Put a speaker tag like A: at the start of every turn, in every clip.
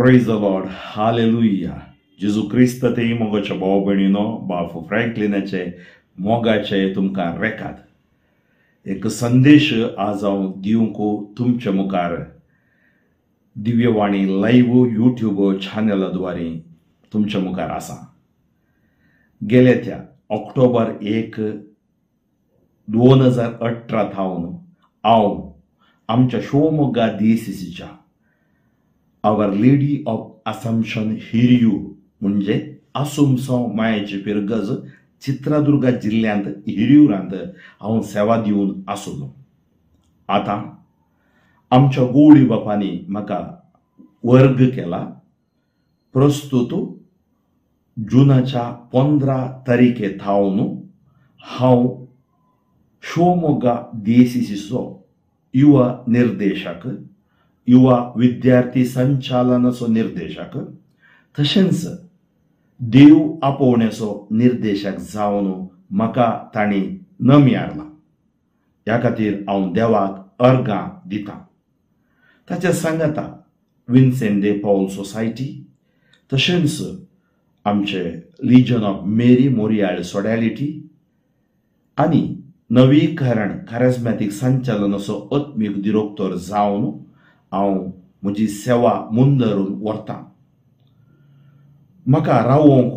A: Praise the Lord. Hallelujah. जेजू क्रिस्त तेही मोगाच्या भाव भयणीनो बाफो फ्रँकलिनाचे मोगाचे तुमकां रेखात एक संदेश आज हांव दिवंक तुमच्या मुखार दिव्यवाणी लाईव्ह यूट्यूब चॅनलाद्वारे तुमच्या मुखार आसा. गेल्या त्या ऑक्टोबर 1, 2018 थावन हांव आमच्या शिवमोग्गा DCCच्या आवर लेडी ऑफ असम्पशन हिरियू म्हणजे आसुमसो मायेची पिरगज चित्रदुर्गा जिल्ह्यांत हिरियूरांत हांव सेवा दिवन आसलो. आतां आमच्या गोवळी बापांनी म्हाका वर्ग केला. प्रस्तुत जुनाच्या 15 तारीखे थावन हांव शिवमोग्गा DCCचो युवा निर्देशक, युवा विद्यार्थी संचालनाचो निर्देशक तशेंच देव आपोवण्याचो निर्देशक जावन म्हाका तांणी नम्यारला. ह्या खातीर हांव देवाक अर्गां दितां. ताच्या सांगाता विन्सेंट दे पॉल सोसायटी तशेंच आमचे लिजन ऑफ मेरी मोरियाल सोडॅलिटी आनी नवीकरण कारिझमॅटीक संचालनाचो आत्मीक दिरोक्तोर जावन हांव म्हजी सेवा मुंदरून व्हरतां. म्हाका रावोवंक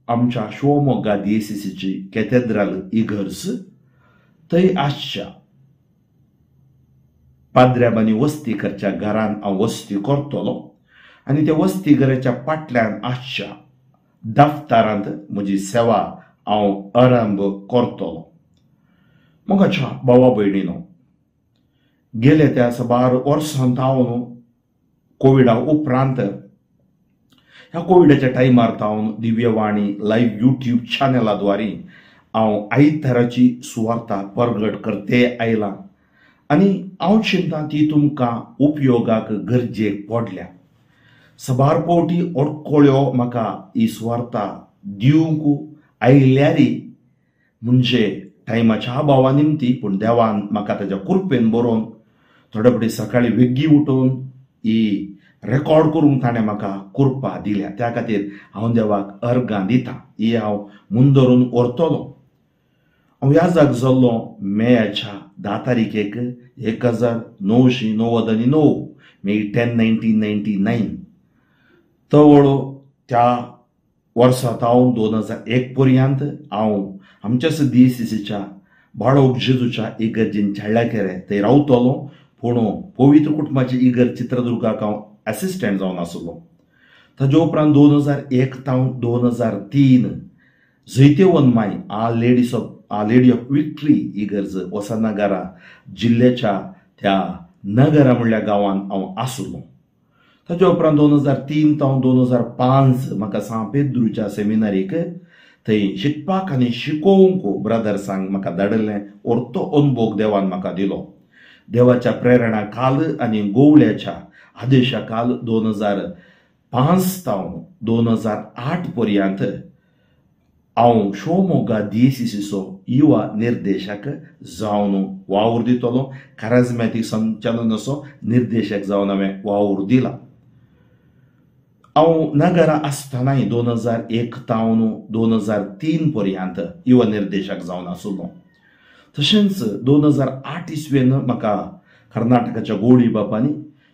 A: आमच्या शिवमोग्गा DCCची कॅथेड्रल इगर्ज थंय आसच्या पाद्र्याबानी वस्तीकरच्या घरान हांव वस्ती करतलों आनी त्या वस्तीघराच्या फाटल्यान आसच्या दफ्तरांत म्हजी सेवा हांव आरंभ करतलों. मोगाच्या भावा भयणीनो, गेल्या त्या 12 वर्सां थावन कोविडा उपरांत ह्या कोविडाच्या टायमार थावन दिव्यवाणी लाईव्ह यूट्यूब चॅनलाद्वारे हांव आयताराची सुवार्ता परगट करते आयलां आनी हांव चिंतां ती तुमकां उपयोगाक गरजेक पडल्या. सबार पावटी अडखळ्यो म्हाका ही सुवार्ता दिवंक आयल्यारी म्हणजे टायमाच्या अभावा निमती, पूण देवान म्हाका ताच्या कृपेन बरोवन थोडे फावटी सकाळी बेग्गी उठून ही रेकॉर्ड करूंक ताणें म्हाका कृपा दिल्या. त्या खातीर हांव देवाक अर्गां दितां. ही हांव मुंदरून व्हरतलों. हांव ह्या जाग जाल्लो मेच्या 10 तारीखेक 1999 मे 10, 1999 तवळो त्या वर्सा थावन 2001 पर्यंत हांव आमच्याच DCCच्या बाळोग जेजूच्या इगर्जीन छाळ्ळाकेरे थंय रावतलों. पूण पवित्र कुटुंबाची इगर चित्रदुर्गाक हांव असिस्टंट जावन आसलो. ताजे उपरांत 2001 थावन 2003 जैते वनमाय लेडी ऑफ विक्ट्री इगर्ज वसनगरा जिल्ल्याच्या त्या नगरा म्हणल्या गांवांत हांव आसलो. ताजे उपरांत 2003 थावन 2005 म्हाका सा पेद्रूच्या सेमिनारीक थंय शिकपाक आनी शिकोवंक ब्रदर्सांक म्हाका धाडलें. तो अनुभव देवान म्हाका दिलो. देवाच्या प्रेरणा काल आनी गोवळ्याच्या आदेशा काल 2005 थावन 2008 पर्यंत हांव शिवमोग्गा DCCचो युवा निर्देशक जावन वावर दितलो. कारिझमॅटीक संचालनाचो निर्देशक जावन हांवें वावर दिला. हांव नगरा आसतनाय 2001 थावन 2003 पर्यंत युवा निर्देशक जावन आसलो. तशेंच 2008 इसवेन म्हाका कर्नाटकाच्या गोवळी बापांनी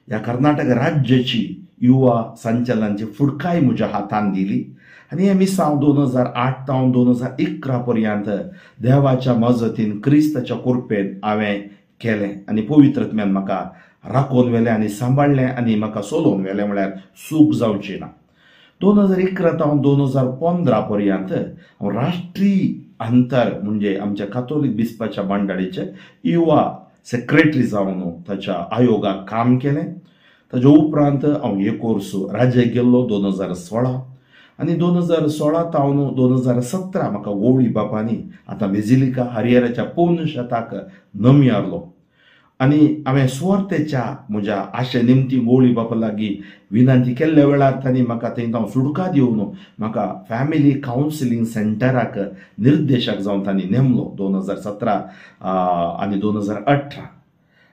A: ह्या कर्नाटक राज्याची युवा संचालनाची फुडकाय म्हज्या हातान दिली आनी हे मिसांव 2008 थावन 2011 पर्यंत देवाच्या मजतीन क्रिस्ताच्या कृपेन हांवें केलें आनी पवित्रत्म्यान म्हाका राखून व्हेलें आनी सांबाळलें आनी म्हाका चलोवन व्हेलें म्हळ्यार चूक जावची ना. 2011 थावन 2015 पर्यंत हांव राष्ट्रीय अंतर म्हणजे आमच्या कातोलीक बिस्पाच्या मंडळीचे युवा सेक्रेटरी जावन ताच्या आयोगाक काम केलें. ताजे उपरांत हांव हे कोर्स राज्याक गेल्लो 2016 आनी 2016 थावन 2017 म्हाका गोवळी बापांनी आतां बेजिलिका हरिहराच्या पौन शेताक नम्यारलो आनी हांवें सुवार्तेच्या म्हज्या आशे निमती गोवळी बापा लागीं विनंती केल्ल्या वेळार तांणी म्हाका थंय हांव सुटका दिवन म्हाका फॅमिली कावन्सिलींग सेंटराक निर्देशक जावन तांणी नेमलो 2017 आनी 2018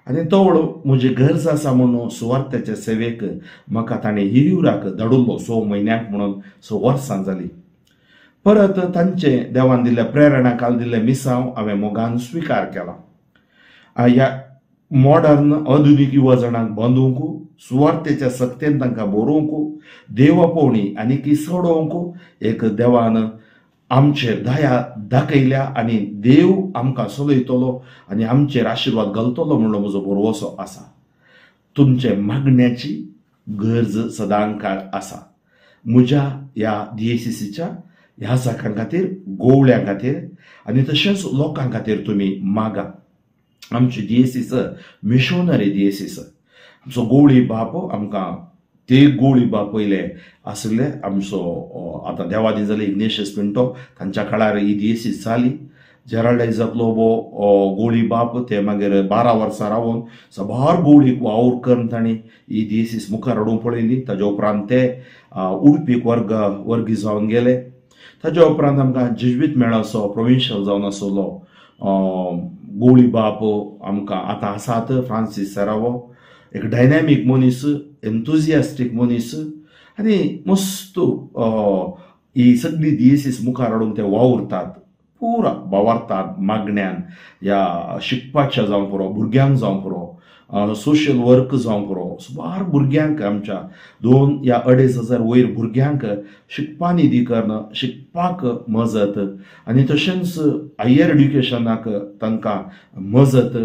A: आनी तवळो म्हजी गरज आसा म्हणून सुवार्थ्याच्या सेवेक म्हाका ताणें हिरियूराक धाडुल्लो 6 म्हयन्यांक म्हणून 6 वर्सां जालीं. परत तांचे देवान दिल्ल्या प्रेरणाकाल दिल्ले मिसांव हांवें मोगान स्विकार केला. ह्या मॉडर्न आधुनीक युवा जणांक बांदूंक, सुवार्थेच्या सक्तेन तांकां बरोवंक, देव आपोवणी आनी की सोडोवंक एक देवान आमचेर दया दाखयल्या आनी देव आमकां चलयतलो आनी आमचेर आशिर्वाद घालतलो म्हणून म्हजो भरवोसो आसा. तुमचे मागण्याची गरज सदां काळ आसा. म्हज्या ह्या DACCच्या ह्या जाकां खातीर, गोवळ्यां खातीर आनी तशेंच लोकां खातीर तुमी मागा. आमची DACC मिशनरी DACC, आमचो गोवळी बाप आमकां ते गोवळी बाप पयले आसले, आमचो आतां देवादी जाले इग्नेशियस पिंटो, तांच्या काळार ही DACC जाली. जेराल्डायजांतलो गोवळी बाप ते मागीर 12 वर्सां रावन सबार गोवळीक वावर करून तांणी ही DACC मुखार हाडूंक पळयली. ताज्या उपरांत ते उडपीक वर्गी जावन गेले. ताज्या उपरांत आमकां जेजुईत मेळाचो प्रोविन्शियल जावन आसलो गोवळी बाप आमकां आतां आसात, फ्रांसीस सेरावो, एक डायनॅमीक मनीस, एन्थुजियास्टीक मनीस आनी मस्त ही सगळी DACC मुखार हाडूंक ते वावुरतात, पुरा वावरतात मागण्यान. ह्या शिकपाच्या जावं पुरो, भुरग्यांक जावं पुरो, सोशियल वर्क जावं पुरो, सुमार भुरग्यांक आमच्या 2 या 2,500 वयर भुरग्यांक शिकपा निधी करणं, शिकपाक मजत आनी तशेंच हायर एड्युकेशनाक तांकां मजत,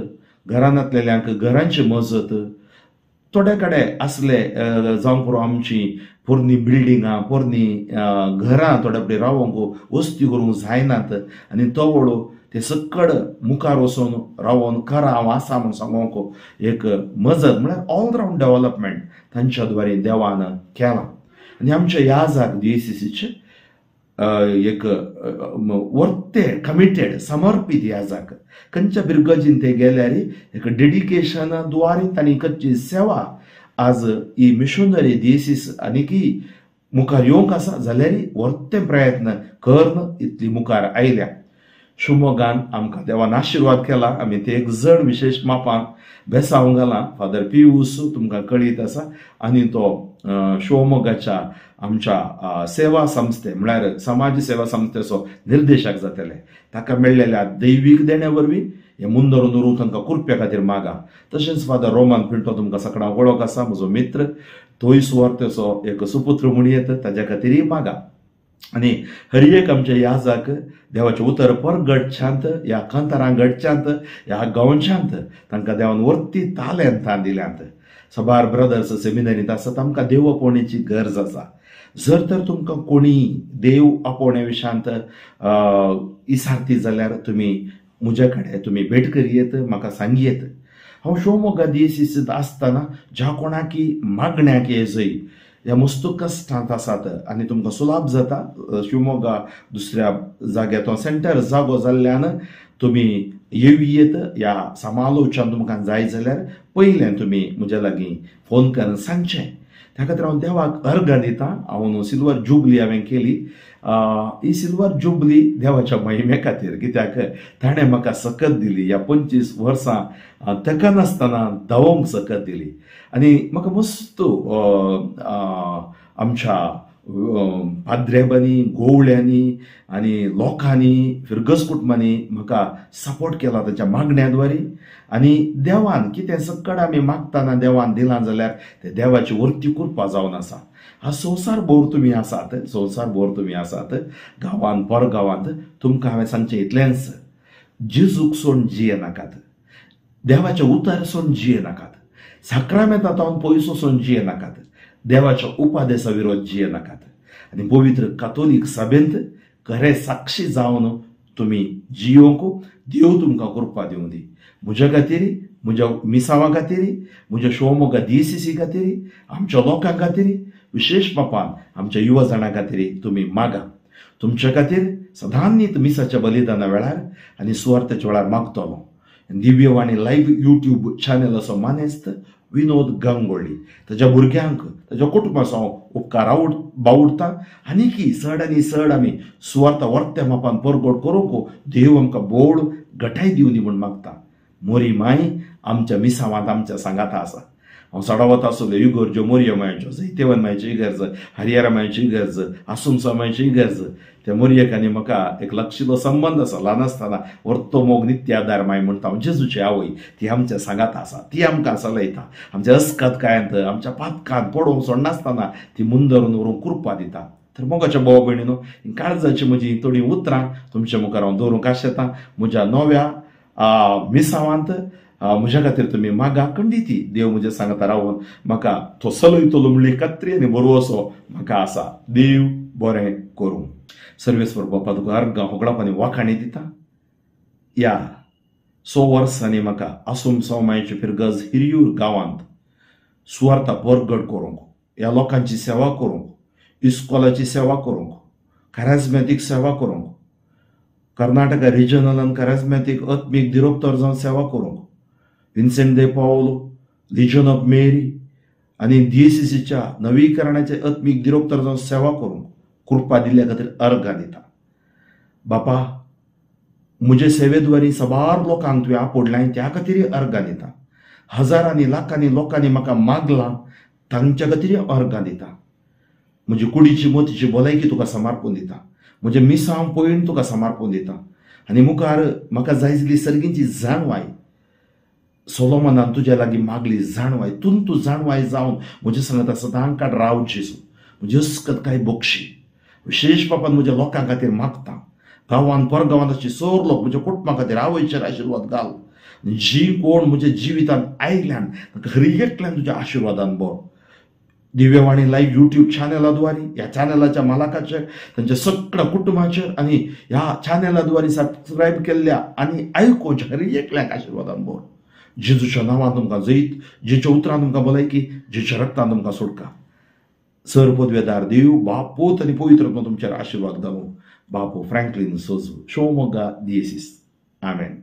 A: घरांतलेल्यांक घरांची मजत. थोडे कडेन असले जावं पुरो आमची पोरणी बिल्डिंगां, पोरणी घरां थोडे कडेन रावंक वस्ती करूंक जायनात आनी तवळो ते सक्कड मुखार वचून रावन खरा हांव आसा म्हूण सांगोवंक एक मजत म्हळ्यार ऑलरावंड डेव्हलपमेंट तांच्या द्वारे देवान केलां. आनी आमच्या ह्या जाग DACCचे एक वर्ते कमिटेड समर्पीत ह्या जाग खंयच्या बिरगजीन ते गेल्यार एक डेडिकेशन द्वारे तांणी खंयची सेवा आज ही मिशनरी DACC आनी की मुखार येवंक आसा जाल्यार वर्ते प्रयत्न करन इतली मुखार आयल्या. शिवमोगान आमकां देवान आशिर्वाद केला. आमी ते एक जण विशेष मापान बेसावंक घाला. फादर पियूस तुमकां कळीत आसा आनी तो शिवमोगाच्या आमच्या सेवा संस्थे म्हळ्यार समाज सेवा संस्थेचो निर्देशक जातले. ताका मेळिल्ल्या दैवीक देण्या वरवीं हे मुंदरून उरूंक तांकां कुरप्या खातीर मागा. तशेंच फादर रोमन पिंटो तुमकां सगळ्यांक वळख आसा, म्हजो मित्र, तोय सुवार्थेचो एक सुपुत्र म्हूण येता, ताज्या खातीरय मागा. आनी हर एक आमच्या ह्या जाक देवाचे उतर पर घडच्यांत, ह्या कांतारां घडच्यांत, ह्या गांवच्यांत तांकां देवान वर्ती तालेंतां दिल्यांत. सबार ब्रदर्स सेमिनरींत आसात, आमकां देव आपोवणेची गरज आसा. जर तर तुमकां कोणी देव आपोवण्या विशयांत इसारती जाल्यार तुमी म्हजे कडेन तुमी भेट करियेत, म्हाका सांगियेत. हांव शिवमोगा DACCत आसतना ज्या कोणाकी मागण्याक येजय ह्या मस्त कश्टांत आसात आनी तुमकां सुलाभ जाता, शिवमोगा दुसऱ्या जाग्याचो सेंटर जागो जाल्ल्यान तुमी येवयेत. ह्या समालोचन तुमकां जाय जाल्यार पयलें तुमी म्हज्या लागीं फोन करून सांगचें. त्या खातीर हांव देवाक अर्घ दितां. हांव सिल्वर जुबली हांवें केली. ही सिल्वर जुबली देवाच्या महिमे खातीर, कित्याक ताणें म्हाका सकत दिली. ह्या 25 वर्सां तेका नासतना धांवोंक सकत दिली आनी म्हाका मस्त आमच्या पाद्रेबांनी, गोवळ्यांनी आनी लोकांनी, फिरगस कुटुंबांनी म्हाका सपोर्ट केला ताच्या मागण्याद्वारे. आनी देवान कितें सक्कड आमी मागतना देवान दिलां जाल्यार ते देवाची वर्ती कृपा जावन आसा. हा संवसार भोंवर तुमी आसात, संवसार भोंवर तुमी आसात, गांवांत परगांवांत. तुमकां हांवें सांगचें इतलेंच, जेजूक सोडून जिये नाकात, देवाचे उतर सोडून जिये नाकात, साक्रामेंतांत पयसो सोडून जिये नाकात, देवाच्या उपादेसा विरोध जिये नाकात आनी पवित्र कातोलीक सभेंत खरे साक्षी जावन तुमी जियोंक देव तुमकां कृपा दिवं दी. म्हज्या खातीर, म्हज्या मिसांवां खातीर, म्हज्या शिवमोगा DACC खातीर, आमच्या लोकां खातीर, विशेष बापान आमच्या युवा जाणां खातीर तुमी मागा. तुमच्या खातीर सदांच मिसाच्या बलिदाना वेळार आनी सुवार्थेच्या वेळार मागतलो. दिव्यवाणी लायव्ह YouTube चॅनल असो मानेस्त विनोद गांगोळी ताच्या भुरग्यांक, ताच्या कुटुंबाचो हांव उपकार बावुरतां आनी की चड आनी चड आमी सुवार्थ वर्त्या मापान परगट करूंक देव आमकां बोड गटाय दिवनी म्हूण मागता. मोरी माई आमच्या मिसावांत आमच्या सांगात आसा. हांव सडावत आसलो इगोर्ज्यो मोरयो मेळच्यो, जैतेवन मेळच्यो इगर्ज, हरियारा मेळच्यो इगर्ज, आसुमसा मेळच्यो इगर्ज. त्या मोरयेकांनी म्हाका एक लक्षिलो संबंध आसा. ल्हान आसतना व्हरतो मोग नित्य आदार माय म्हणटा हांव जेजूची आवय, ती आमच्या सांगात आसा, ती आमकां चलयता. आमच्या अस्कतकायांत आमच्या पातकांत पडोवंक सोडनासतना ती मुंदरून व्हरून कुरपा दिता. तर मोगाच्या भाव भयणीनो, काळजाची म्हजी थोडी उतरां तुमच्या मुखार हांव दवरूंक आशेतां. म्हज्या नव्या मिसावांत म्हज्या खातीर तुमी मागा खंडिती. देव म्हज्या सांगाता रावून म्हाका तो चलयतलो म्हणली खात्री आनी भरवोसो म्हाका आसा. देव बरें करूं. सर्वेस्वर बापा तुका अर्गां होगडापणी वाखाणी दिता. या 100 वर्सांनी म्हाका आसुम सौमायचे फिरगज हिरियूर गांवांत सुवार्ता परगट करूंक, ह्या लोकांची सेवा करूंक, इस्कॉलाची सेवा करूंक, कॅरिझमॅटीक सेवा करूंक, कर्नाटका रिजनलान कॅरिझमॅटीक आत्मीक दिरोप्तर जावन सेवा करूंक, विन्सेंट दे पावलो, लिजन ऑफ मेरी आनी DCCच्या नवीकरणाचे आत्मीक दिरोप्तर जावन सेवा करूंक कृपा दिल्ल्या खातीर अर्गां दिता. बापा, म्हजे सेवेद्वारी सबार लोकांक तुवें आपडलां त्या खातीर अर्गां दिता. हजारांनी लाखांनी लोकांनी म्हाका मागलां तांच्या खातीर अर्गां दिता. म्हजी कुडीची मोतीची भलायकी तुका समर्पून दिता. म्हजे मिसांव पयण तुका समर्पून दिता. आनी मुखार म्हाका जाय आसली सर्गींची जाणवाय सोलोमनान तुज्या लागीं मागली जाणवाय, तूं जाणवाय जावन म्हजे सांगता सदां काळ राव जेजू. म्हजी अस्कत काय बक्षी विशेष पापान म्हज्या लोकां खातीर मागता. गांवांत परगांवांत अशी सर लोक म्हज्या कुटुंबा खातीर आवयचेर आशिर्वाद घाल. जी कोण म्हज्या जिवितांत आयल्यान ताका खरी एकल्यान तुज्या आशिर्वादान भर. दिव्यवाणी लाईव्ह यूट्यूब चॅनलाद्वारे ह्या चॅनलाच्या मालकाचेर, तांच्या सगळ्या कुटुंबाचेर आनी ह्या चॅनलाद्वारे सबस्क्रायब केल्ल्या आनी आयकोवच्या खरी एकल्याक आशिर्वादान भर. जेजूच्या नांवान तुमकां जैत, जेच्या उतरान तुमकां भलायकी, जेच्या रक्तान तुमकां सुटका. सर पदवेदार देव बाप पोत आनी पवित्र तुमचेर आशिर्वाद घालूं. बापू फ्रँकलिन सोजू शोमोगा दियेसीस. आमेन.